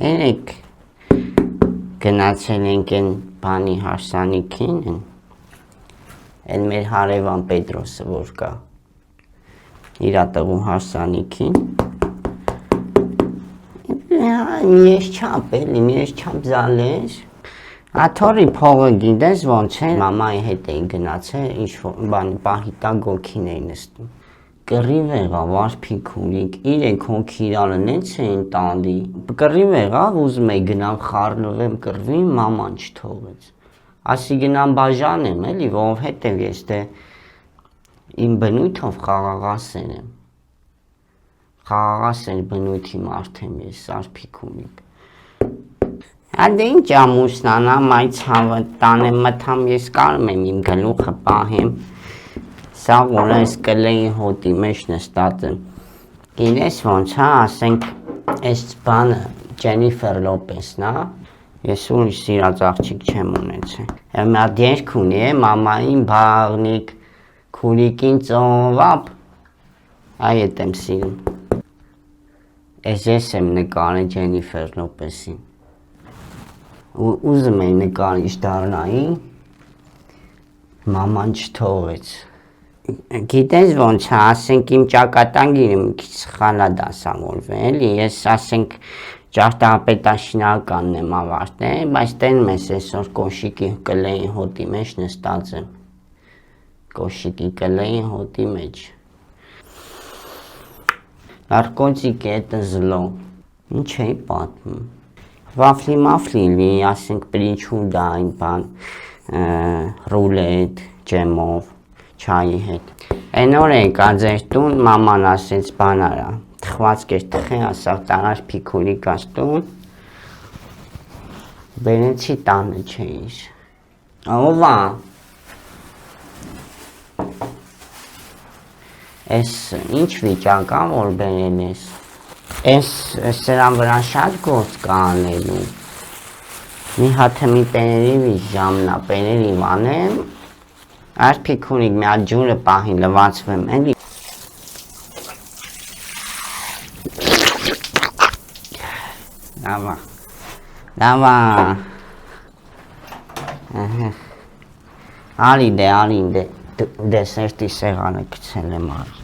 Երեք գնացել ենք են բանի հարսանիքին, են մեր հարևան Պետրոսը, որ կա իրա տղու հարսանիքին, միես չապ էլի, միես չապ զալեր, աթորի փողը գիտես ոնց է, մամայի հետ էին գնացել, ինչ-որ բանի պահի տակ գոքին էին նստում, կռիվ եղավ, արփիկ ունիկ, 3 հոգի իրանը նենց էին տալի, կռիվ եղավ, ուզում էի գնամ խառնվեմ կռվի, մաման չթողեց, ասի գնամ բաժանեմ էլի, որովհետև ես դե իմ բնույթով խաղաղասեր եմ, խաղաղասեր բնույթի մարդ եմ ես, արփիկ ունիկ, դե ինչ ամուսնանամ, այդ ցավը տանեմ մթամ, ես կարում եմ իմ գլուխը պահեմ, սա որ այս կլեի հոտի մեջ նստած եմ, գիտես ոնց հա, ասենք, այս բանը Ջենիֆեր Լոպեսն հա, ես ուրիշ սիրած աղջիկ չեմ ունեցել, մի հատ երգ ունի մամային բաղնիկ, քուրիկին ծովապ, այդ եմ սիրում, ես եմ նկարել Ջենիֆեր Լոպեսին, ուզում էի նկարիչ դառնայի, մաման չթողեց, գիտես ոնց է, ասենք իմ ճակատագիրը մի քիչ սխալ է դասավորվել, էլի, ես ասենք ճարտարապետաշինականն եմ ավարտել, բայց տենում ես այսօր կոշիկի կլեի հոտի մեջ նստած եմ, կոշիկի կլեի հոտի մեջ, նարկոտիկ էտը զլո, ինչ էի պատմում, վաֆլի մաֆլի լի, ասենք պրիչուդա, այն բան, ռուլետ, ջեմով, չայի հետ, այն օր էի կաձեր տուն, մաման ասեց բան արա, թխվածք էր թխի, ասավ տարար պիքուրի կաց տուն, բերեցի տանը չէիր, ով ա, ես ինչ վիճակ ա, որ բերել ես, ես սրան վրա շատ գործ կա անելու, մի հատ հմի պեների վիճ ժամնա, պեների վանեմ, արփիկ ունիկ մի հատ ջուրը պահի լվացվեմ, էլի, լավա, արի դե, դեսերտի սեղանը կցել եմ արի,